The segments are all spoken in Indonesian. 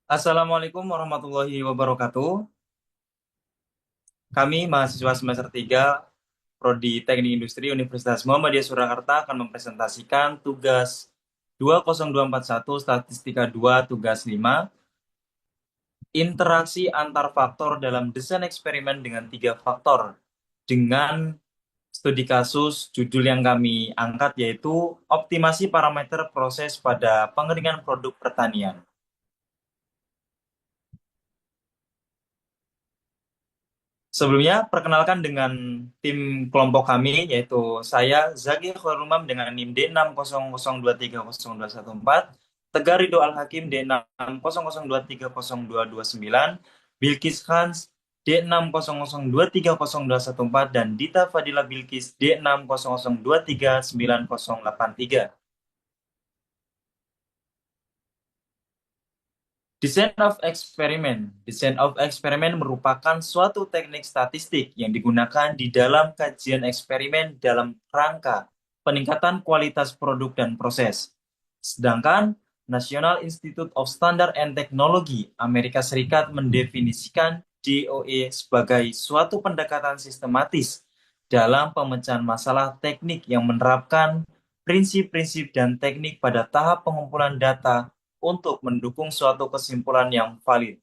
Assalamualaikum warahmatullahi wabarakatuh. Kami mahasiswa semester 3 Prodi Teknik Industri Universitas Muhammadiyah Surakarta akan mempresentasikan tugas 20241 Statistika 2 tugas 5 interaksi antar faktor dalam desain eksperimen dengan tiga faktor dengan studi kasus judul yang kami angkat yaitu optimasi parameter proses pada pengeringan produk pertanian. Sebelumnya, perkenalkan dengan tim kelompok kami, yaitu saya, Zaki Khairumam dengan NIM D600230214, Tegar Ridho Al-Hakim D600230229, Bilkis Hans D600230214, dan Dita Fadila Bilkis D600239083. Design of experiment. Design of experiment merupakan suatu teknik statistik yang digunakan di dalam kajian eksperimen dalam rangka peningkatan kualitas produk dan proses. Sedangkan National Institute of Standard and Technology Amerika Serikat mendefinisikan DOE sebagai suatu pendekatan sistematis dalam pemecahan masalah teknik yang menerapkan prinsip-prinsip dan teknik pada tahap pengumpulan data untuk mendukung suatu kesimpulan yang valid.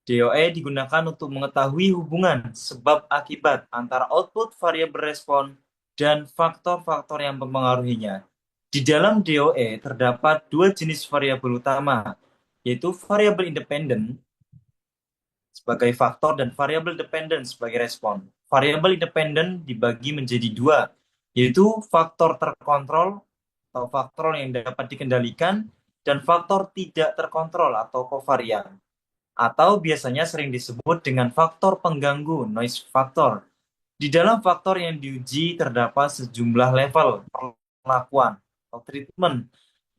DOE digunakan untuk mengetahui hubungan sebab akibat antara output variabel respon dan faktor-faktor yang mempengaruhinya. Di dalam DOE terdapat dua jenis variabel utama, yaitu variabel independen sebagai faktor dan variabel dependen sebagai respon. Variabel independen dibagi menjadi dua, yaitu faktor terkontrol atau faktor yang dapat dikendalikan dan faktor tidak terkontrol atau kovarian, atau biasanya sering disebut dengan faktor pengganggu noise factor. Di dalam faktor yang diuji terdapat sejumlah level perlakuan atau treatment,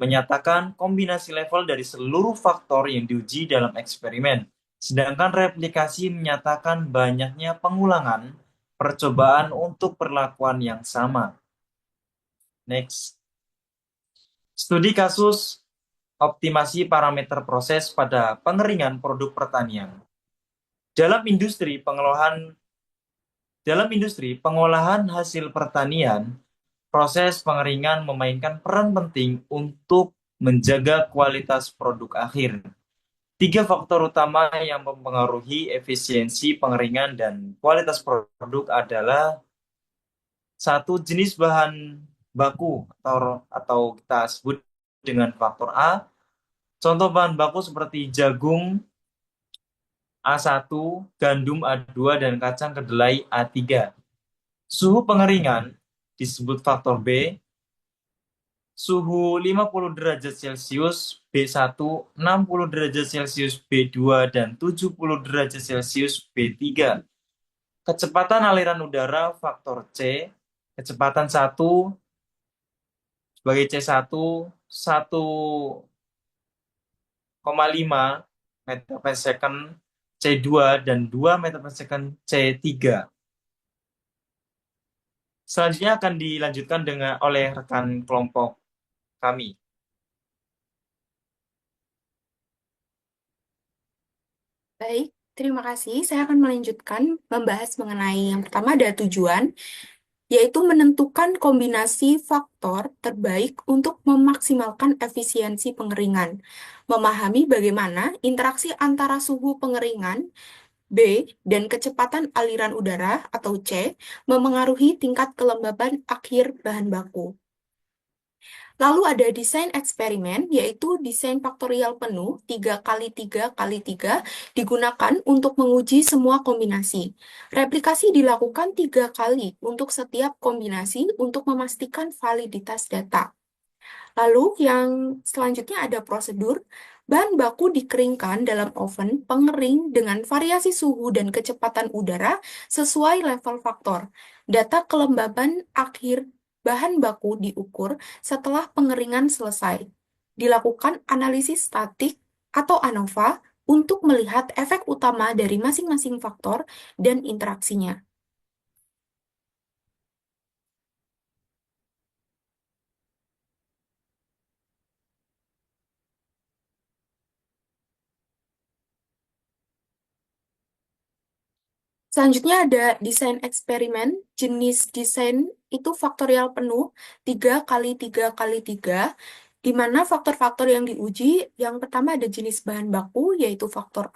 menyatakan kombinasi level dari seluruh faktor yang diuji dalam eksperimen. Sedangkan replikasi menyatakan banyaknya pengulangan percobaan untuk perlakuan yang sama. Next. Studi kasus optimasi parameter proses pada pengeringan produk pertanian. Dalam industri pengolahan hasil pertanian, proses pengeringan memainkan peran penting untuk menjaga kualitas produk akhir. Tiga faktor utama yang mempengaruhi efisiensi pengeringan dan kualitas produk adalah satu, jenis bahan baku atau kita sebut dengan faktor A. Contoh bahan baku seperti jagung A1, gandum A2, dan kacang kedelai A3. Suhu pengeringan disebut faktor B. Suhu 50 derajat Celcius B1, 60 derajat Celcius B2, dan 70 derajat Celcius B3. Kecepatan aliran udara faktor C. Kecepatan 1 sebagai C1, 1,5 meter per second C2, dan 2 meter per second C3. Selanjutnya akan dilanjutkan oleh rekan kelompok kami. Baik, terima kasih. Saya akan melanjutkan membahas mengenai yang pertama ada tujuan, yaitu menentukan kombinasi faktor terbaik untuk memaksimalkan efisiensi pengeringan. Memahami bagaimana interaksi antara suhu pengeringan B dan kecepatan aliran udara atau C memengaruhi tingkat kelembaban akhir bahan baku. Lalu ada desain eksperimen, yaitu desain faktorial penuh 3 kali 3 kali 3 digunakan untuk menguji semua kombinasi. Replikasi dilakukan 3 kali untuk setiap kombinasi untuk memastikan validitas data. Lalu yang selanjutnya ada prosedur. Bahan baku dikeringkan dalam oven pengering dengan variasi suhu dan kecepatan udara sesuai level faktor. Data kelembaban akhir bahan baku diukur setelah pengeringan selesai. Dilakukan analisis statik atau ANOVA untuk melihat efek utama dari masing-masing faktor dan interaksinya. Selanjutnya ada desain eksperimen. Jenis desain itu faktorial penuh 3 kali 3 kali 3, di mana faktor-faktor yang diuji, yang pertama ada jenis bahan baku, yaitu faktor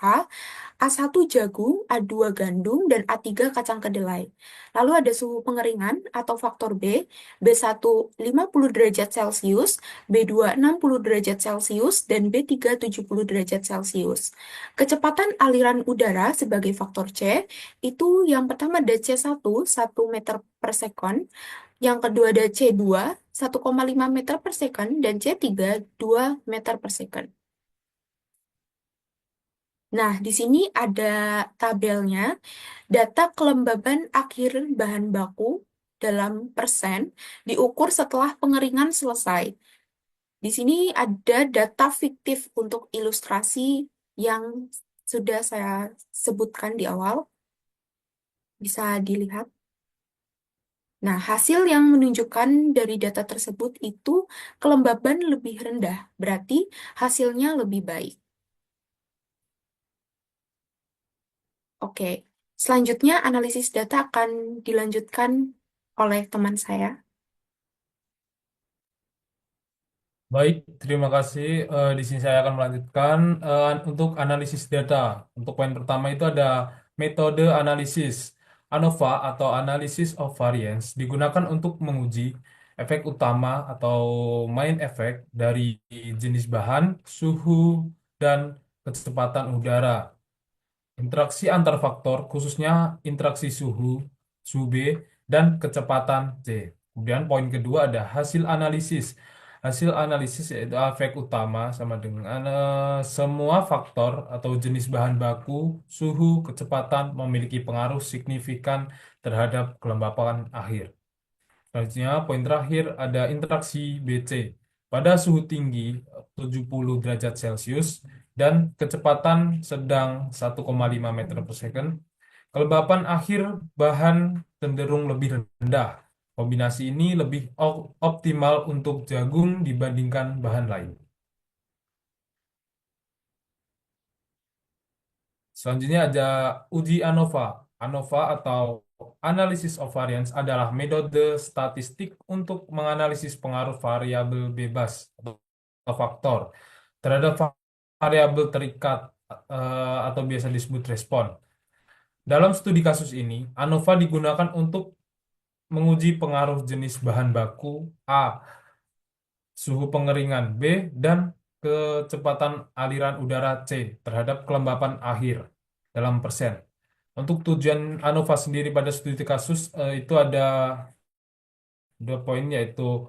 A1 jagung, A2 gandum, dan A3 kacang kedelai. Lalu ada suhu pengeringan atau faktor B, B1 50 derajat Celcius, B2 60 derajat Celcius, dan B3 70 derajat Celcius. Kecepatan aliran udara sebagai faktor C, itu yang pertama ada C1, 1 meter per second, yang kedua ada C2, 1,5 meter per second, dan C3, 2 meter per second. Nah, di sini ada tabelnya, data kelembaban akhir bahan baku dalam persen diukur setelah pengeringan selesai. Di sini ada data fiktif untuk ilustrasi yang sudah saya sebutkan di awal, bisa dilihat. Nah, hasil yang menunjukkan dari data tersebut itu kelembaban lebih rendah, berarti hasilnya lebih baik. Oke, selanjutnya analisis data akan dilanjutkan oleh teman saya. Baik, terima kasih. Di sini saya akan melanjutkan untuk analisis data. Untuk poin pertama itu ada metode analisis. ANOVA atau Analysis of Variance digunakan untuk menguji efek utama atau main efek dari jenis bahan, suhu, dan kecepatan udara. Interaksi antar faktor, khususnya interaksi suhu, suhu B, dan kecepatan C. Kemudian poin kedua ada hasil analisis. Hasil analisis yaitu efek utama sama dengan semua faktor atau jenis bahan baku, suhu, kecepatan memiliki pengaruh signifikan terhadap kelembapan akhir. Selanjutnya, poin terakhir ada interaksi BC. Pada suhu tinggi 70 derajat Celcius dan kecepatan sedang 1,5 meter per second, kelembapan akhir bahan cenderung lebih rendah. Kombinasi ini lebih optimal untuk jagung dibandingkan bahan lain. Selanjutnya ada uji ANOVA. ANOVA atau Analysis of Variance adalah metode statistik untuk menganalisis pengaruh variabel bebas atau faktor terhadap variabel terikat atau biasa disebut respon. Dalam studi kasus ini, ANOVA digunakan untuk menguji pengaruh jenis bahan baku A, suhu pengeringan B, dan kecepatan aliran udara C terhadap kelembapan akhir dalam persen. Untuk tujuan ANOVA sendiri pada studi kasus itu ada dua poin yaitu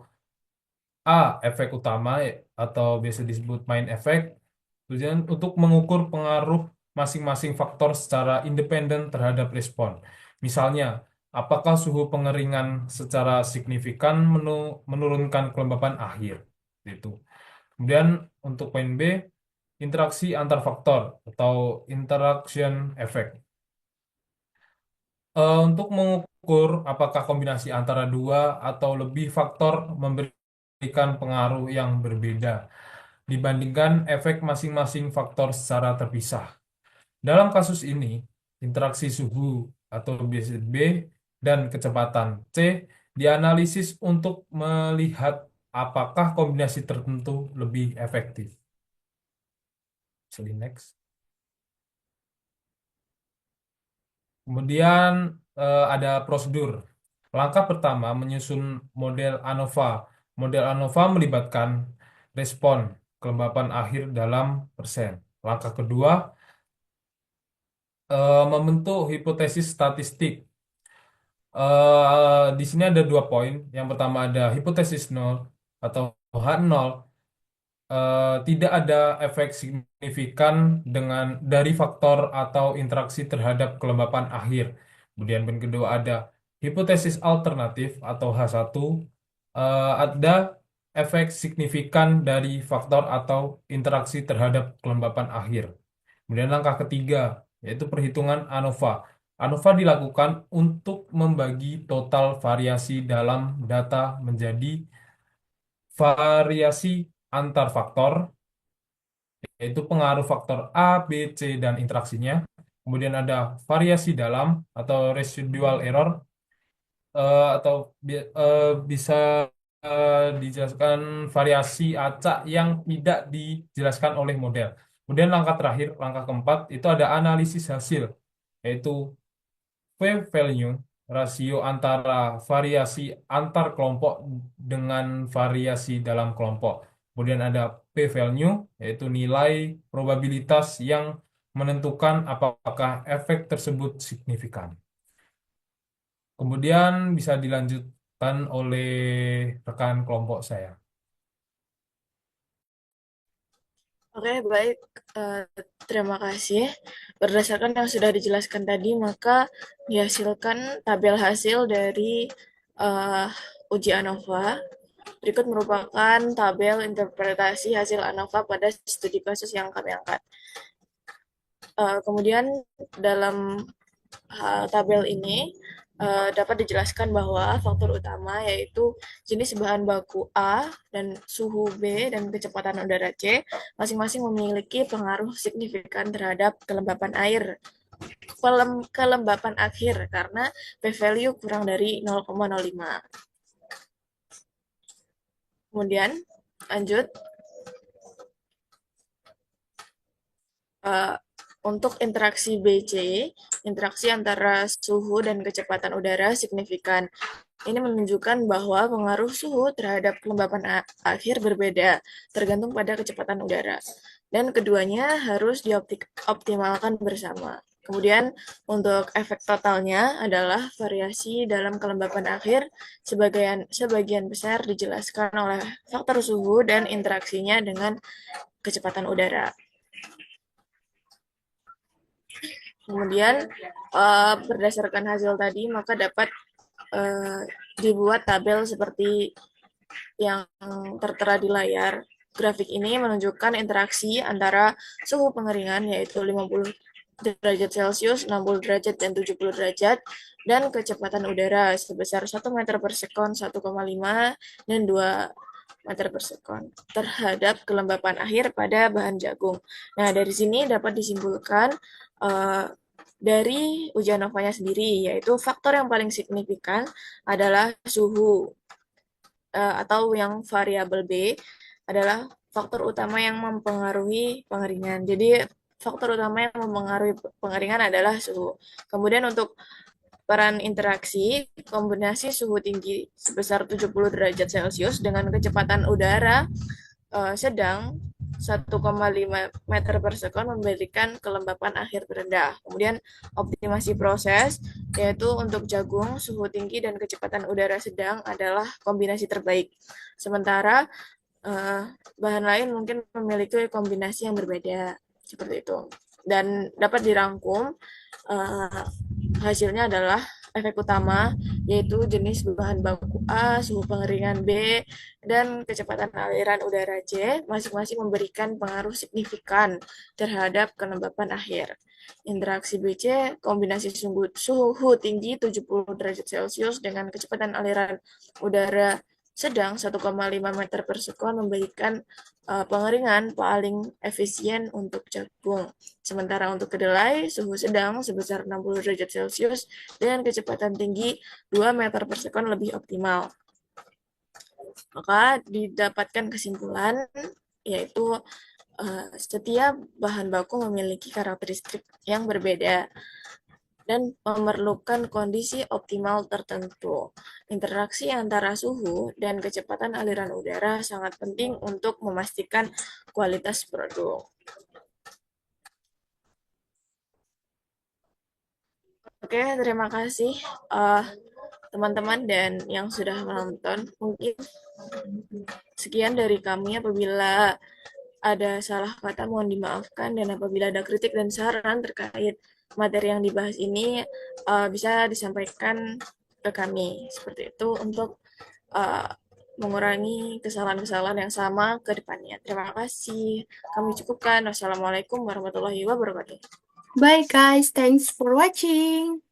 A, efek utama atau biasa disebut main effect. Tujuan untuk mengukur pengaruh masing-masing faktor secara independen terhadap respon. Misalnya, apakah suhu pengeringan secara signifikan menurunkan kelembapan akhir. Itu. Kemudian untuk poin B, interaksi antar faktor atau interaction effect. Untuk mengukur apakah kombinasi antara dua atau lebih faktor memberikan pengaruh yang berbeda dibandingkan efek masing-masing faktor secara terpisah. Dalam kasus ini, interaksi suhu atau B dan kecepatan C dianalisis untuk melihat apakah kombinasi tertentu lebih efektif. Jadi next. Kemudian ada prosedur. Langkah pertama menyusun model ANOVA. Model ANOVA melibatkan respon kelembapan akhir dalam persen. Langkah kedua membentuk hipotesis statistik. Di sini ada dua poin. Yang pertama ada hipotesis nol atau H0. Tidak ada efek signifikan dari faktor atau interaksi terhadap kelembapan akhir. Kemudian yang kedua ada hipotesis alternatif atau H1. Ada efek signifikan dari faktor atau interaksi terhadap kelembapan akhir. Kemudian langkah ketiga yaitu perhitungan ANOVA. ANOVA dilakukan untuk membagi total variasi dalam data menjadi variasi antar faktor, yaitu pengaruh faktor A, B, C, dan interaksinya, Kemudian ada variasi dalam atau residual error, atau bisa dijelaskan variasi acak yang tidak dijelaskan oleh model. Kemudian langkah terakhir, langkah keempat, itu ada analisis hasil, yaitu p-value, rasio antara variasi antar kelompok dengan variasi dalam kelompok. Kemudian ada p-value, yaitu nilai probabilitas yang menentukan apakah efek tersebut signifikan. Kemudian bisa dilanjutkan oleh rekan kelompok saya. Oke, baik. Eh, Terima kasih. Berdasarkan yang sudah dijelaskan tadi, maka dihasilkan tabel hasil dari eh, uji ANOVA. Berikut merupakan tabel interpretasi hasil ANOVA pada studi kasus yang kami angkat. Kemudian dalam tabel ini dapat dijelaskan bahwa faktor utama yaitu jenis bahan baku A dan suhu B dan kecepatan udara C masing-masing memiliki pengaruh signifikan terhadap kelembapan air, kelembapan akhir karena p-value kurang dari 0,05. Kemudian lanjut, untuk interaksi BC, interaksi antara suhu dan kecepatan udara signifikan. Ini menunjukkan bahwa pengaruh suhu terhadap kelembapan akhir berbeda, tergantung pada kecepatan udara. Dan keduanya harus dioptimalkan bersama. Kemudian untuk efek totalnya adalah variasi dalam kelembapan akhir sebagian besar dijelaskan oleh faktor suhu dan interaksinya dengan kecepatan udara. Kemudian berdasarkan hasil tadi maka dapat dibuat tabel seperti yang tertera di layar. Grafik ini menunjukkan interaksi antara suhu pengeringan yaitu 50 derajat Celcius, 60 derajat, dan 70 derajat, dan kecepatan udara sebesar 1 meter per sekon, 1,5, dan 2 meter per sekon terhadap kelembapan akhir pada bahan jagung. Nah, dari sini dapat disimpulkan dari uji ANOVA-nya sendiri, yaitu faktor yang paling signifikan adalah suhu, atau yang variabel B adalah faktor utama yang mempengaruhi pengeringan. Jadi faktor utama yang mempengaruhi pengeringan adalah suhu. Kemudian untuk peran interaksi, kombinasi suhu tinggi sebesar 70 derajat Celcius dengan kecepatan udara sedang 1,5 meter per sekon memberikan kelembapan akhir terendah. Kemudian optimasi proses, yaitu untuk jagung, suhu tinggi dan kecepatan udara sedang adalah kombinasi terbaik. Sementara bahan lain mungkin memiliki kombinasi yang berbeda, seperti itu. Dan dapat dirangkum, hasilnya adalah efek utama, yaitu jenis bahan baku A, suhu pengeringan B, dan kecepatan aliran udara C, masing-masing memberikan pengaruh signifikan terhadap kelembapan akhir. Interaksi BC, kombinasi suhu tinggi 70 derajat Celcius dengan kecepatan aliran udara sedang 1,5 meter per sekon memberikan pengeringan paling efisien untuk jagung. Sementara untuk kedelai, suhu sedang sebesar 60 derajat Celcius dengan kecepatan tinggi 2 meter per sekon lebih optimal. Maka didapatkan kesimpulan, yaitu setiap bahan baku memiliki karakteristik yang berbeda dan memerlukan kondisi optimal tertentu. Interaksi antara suhu dan kecepatan aliran udara sangat penting untuk memastikan kualitas produk. Oke, terima kasih teman-teman dan yang sudah menonton. Mungkin sekian dari kami. Apabila ada salah kata mohon dimaafkan, dan apabila ada kritik dan saran terkait materi yang dibahas ini bisa disampaikan ke kami seperti itu untuk mengurangi kesalahan-kesalahan yang sama ke depannya. Terima kasih. Kami cukupkan. Wassalamualaikum warahmatullahi wabarakatuh. Bye guys, thanks for watching.